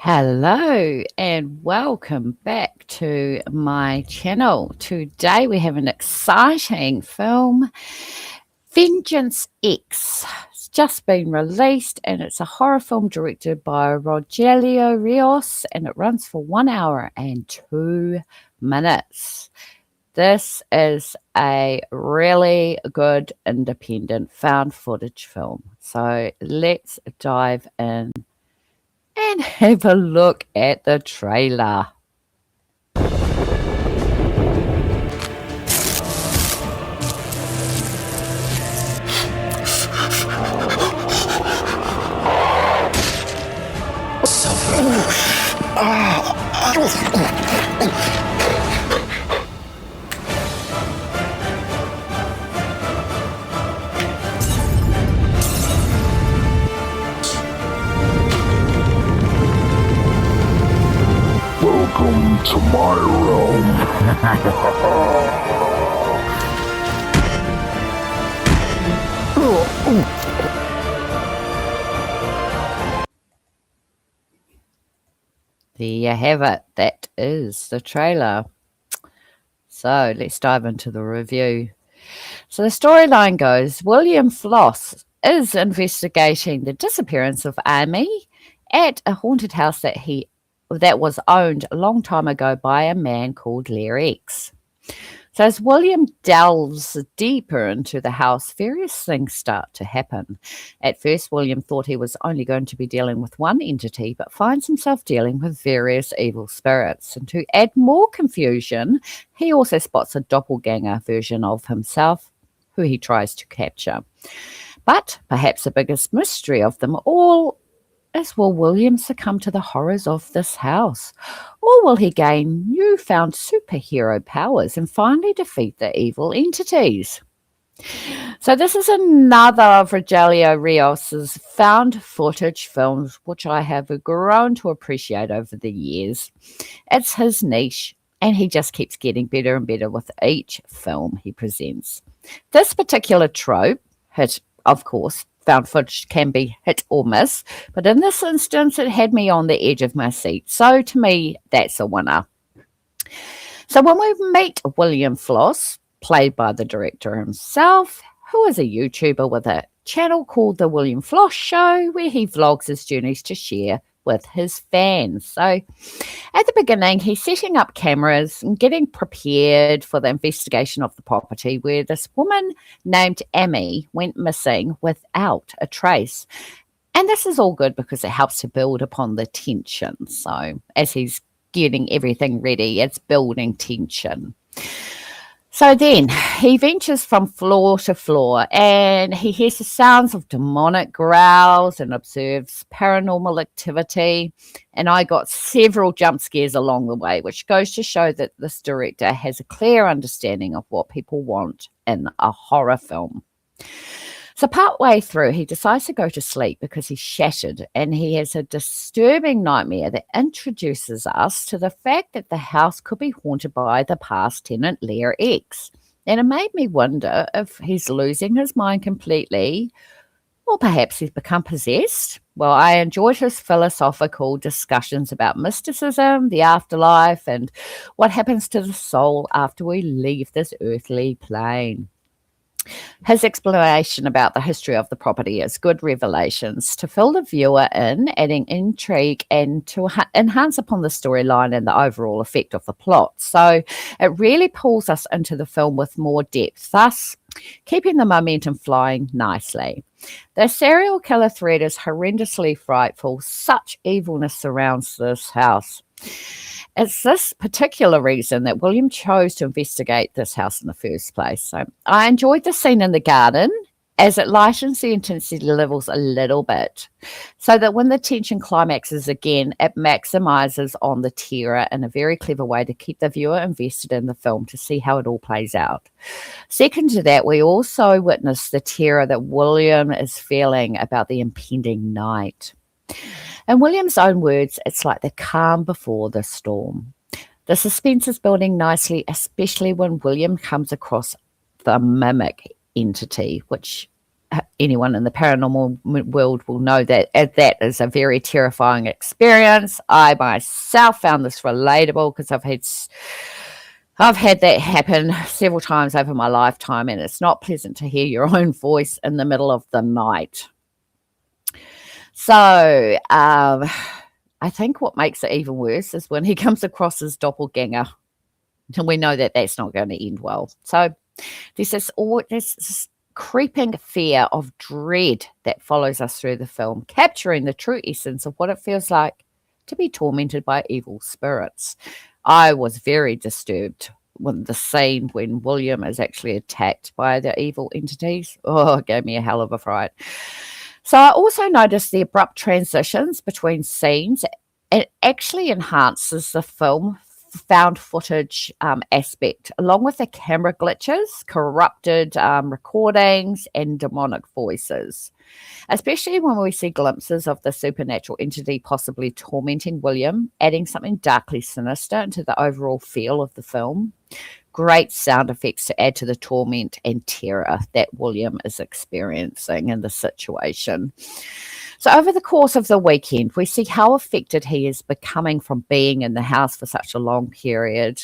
Hello and welcome back to my channel. Today we have an exciting film, Vengeance X. It's just been released and it's a horror film directed by Rogelio Rios and it runs for 1 hour and 2 minutes. This is a really good independent found footage film. So let's dive in and have a look at the trailer. Welcome to my realm. There you have it. That is the trailer. So let's dive into the review. So the storyline goes, William Floss is investigating the disappearance of Amy at a haunted house that was owned a long time ago by a man called LearX. So as William delves deeper into the house, various things start to happen. At first, William thought he was only going to be dealing with one entity, but finds himself dealing with various evil spirits. And to add more confusion, he also spots a doppelganger version of himself, who he tries to capture. But perhaps the biggest mystery of them all is, will William succumb to the horrors of this house? Or will he gain newfound superhero powers and finally defeat the evil entities? So this is another of Rogelio Rios's found footage films, which I have grown to appreciate over the years. It's his niche, and he just keeps getting better and better with each film he presents. This particular trope, of course, found footage can be hit or miss, but in this instance, it had me on the edge of my seat. So to me, that's a winner. So when we meet William Floss, played by the director himself, who is a YouTuber with a channel called The William Floss Show, where he vlogs his journeys to share with his fans. So at the beginning, he's setting up cameras and getting prepared for the investigation of the property where this woman named Amy went missing without a trace. And this is all good because it helps to build upon the tension. So as he's getting everything ready, it's building tension. So then he ventures from floor to floor and he hears the sounds of demonic growls and observes paranormal activity. And I got several jump scares along the way, which goes to show that this director has a clear understanding of what people want in a horror film. So partway through, he decides to go to sleep because he's shattered and he has a disturbing nightmare that introduces us to the fact that the house could be haunted by the past tenant, LearX. And it made me wonder if he's losing his mind completely or perhaps he's become possessed. Well, I enjoyed his philosophical discussions about mysticism, the afterlife, and what happens to the soul after we leave this earthly plane. His explanation about the history of the property is good revelations to fill the viewer in, adding intrigue and to enhance upon the storyline and the overall effect of the plot. So it really pulls us into the film with more depth, thus keeping the momentum flying nicely. The serial killer thread is horrendously frightful. Such evilness surrounds this house. It's this particular reason that William chose to investigate this house in the first place. So I enjoyed the scene in the garden as it lightens the intensity levels a little bit so that when the tension climaxes again, it maximizes on the terror in a very clever way to keep the viewer invested in the film to see how it all plays out. Second to that, we also witness the terror that William is feeling about the impending night. In William's own words, it's like the calm before the storm. The suspense is building nicely, especially when William comes across the mimic entity, which anyone in the paranormal world will know that that is a very terrifying experience. I myself found this relatable because I've had that happen several times over my lifetime, and it's not pleasant to hear your own voice in the middle of the night. So, I think what makes it even worse is when he comes across his doppelganger, and we know that that's not going to end well. So, there's this creeping fear of dread that follows us through the film, capturing the true essence of what it feels like to be tormented by evil spirits. I was very disturbed when the scene when William is actually attacked by the evil entities. Oh, it gave me a hell of a fright. So I also noticed the abrupt transitions between scenes. It actually enhances the film found footage aspect, along with the camera glitches, corrupted recordings, and demonic voices, especially when we see glimpses of the supernatural entity possibly tormenting William, adding something darkly sinister into the overall feel of the film. Great sound effects to add to the torment and terror that William is experiencing in the situation. So, over the course of the weekend, we see how affected he is becoming from being in the house for such a long period.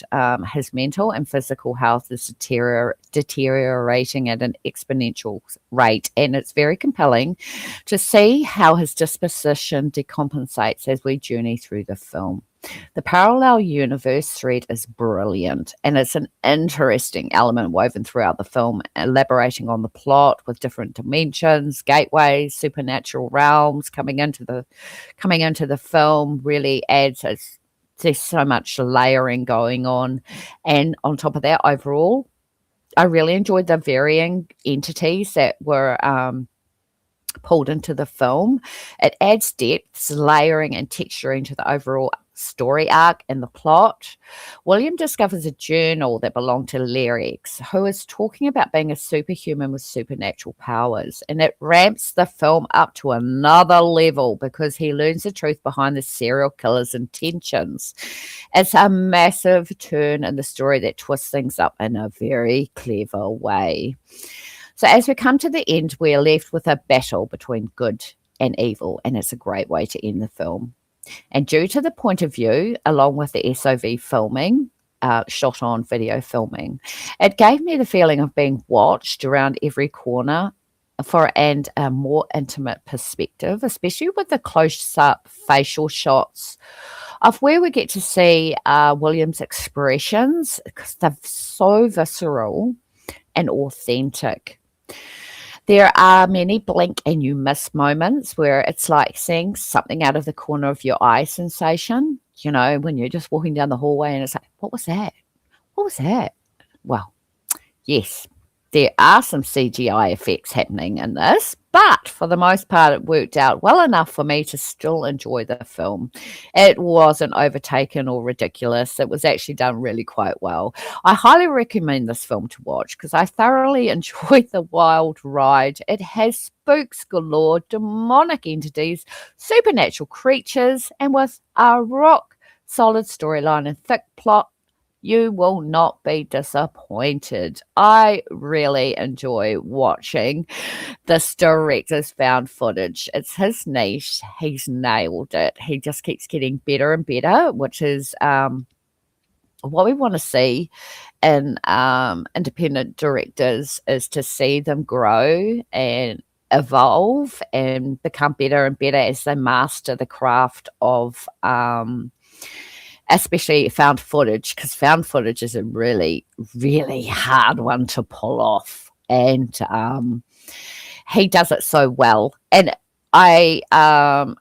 His mental and physical health is deteriorating at an exponential rate, and it's very compelling to see how his disposition decompensates as we journey through the film. The parallel universe thread is brilliant, and it's an interesting element woven throughout the film, elaborating on the plot with different dimensions, gateways, supernatural realms coming into the film. Really adds there's so much layering going on, and on top of that, overall, I really enjoyed the varying entities that were pulled into the film. It adds depth, layering, and texturing to the overall story arc and the plot. William discovers a journal that belonged to LearX, who is talking about being a superhuman with supernatural powers. And it ramps the film up to another level because he learns the truth behind the serial killer's intentions. It's a massive turn in the story that twists things up in a very clever way. So as we come to the end, we're left with a battle between good and evil, and it's a great way to end the film. And due to the point of view, along with the SOV filming, shot on video filming, it gave me the feeling of being watched around every corner and a more intimate perspective, especially with the close-up facial shots of where we get to see William's expressions, because they're so visceral and authentic. There are many blink and you miss moments where it's like seeing something out of the corner of your eye sensation, when you're just walking down the hallway and it's like, what was that? What was that? Well, yes, there are some CGI effects happening in this, but for the most part, it worked out well enough for me to still enjoy the film. It wasn't overtaken or ridiculous. It was actually done really quite well. I highly recommend this film to watch because I thoroughly enjoyed the wild ride. It has spooks galore, demonic entities, supernatural creatures, and with a rock solid storyline and thick plot, you will not be disappointed. I really enjoy watching this director's found footage. It's his niche. He's nailed it. He just keeps getting better and better, which is what we want to see in independent directors, is to see them grow and evolve and become better and better as they master the craft of especially found footage, because found footage is a really, really hard one to pull off. And he does it so well. And the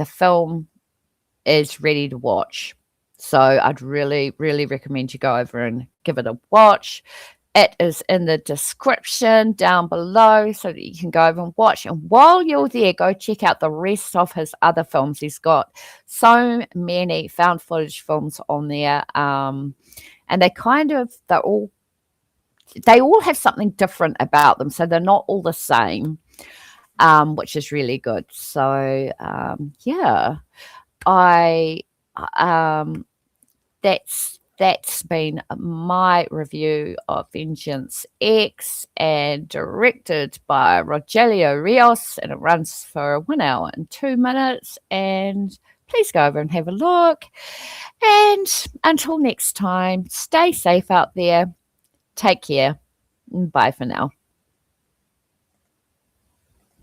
film is ready to watch. So I'd really, really recommend you go over and give it a watch. It is in the description down below so that you can go over and watch. And while you're there, go check out the rest of his other films. He's got so many found footage films on there. And they all have something different about them. So they're not all the same, which is really good. So, yeah, that's that's been my review of Vengeance X, and directed by Rogelio Rios, and it runs for 1 hour and 2 minutes. And please go over and have a look. And until next time, stay safe out there. Take care. Bye for now.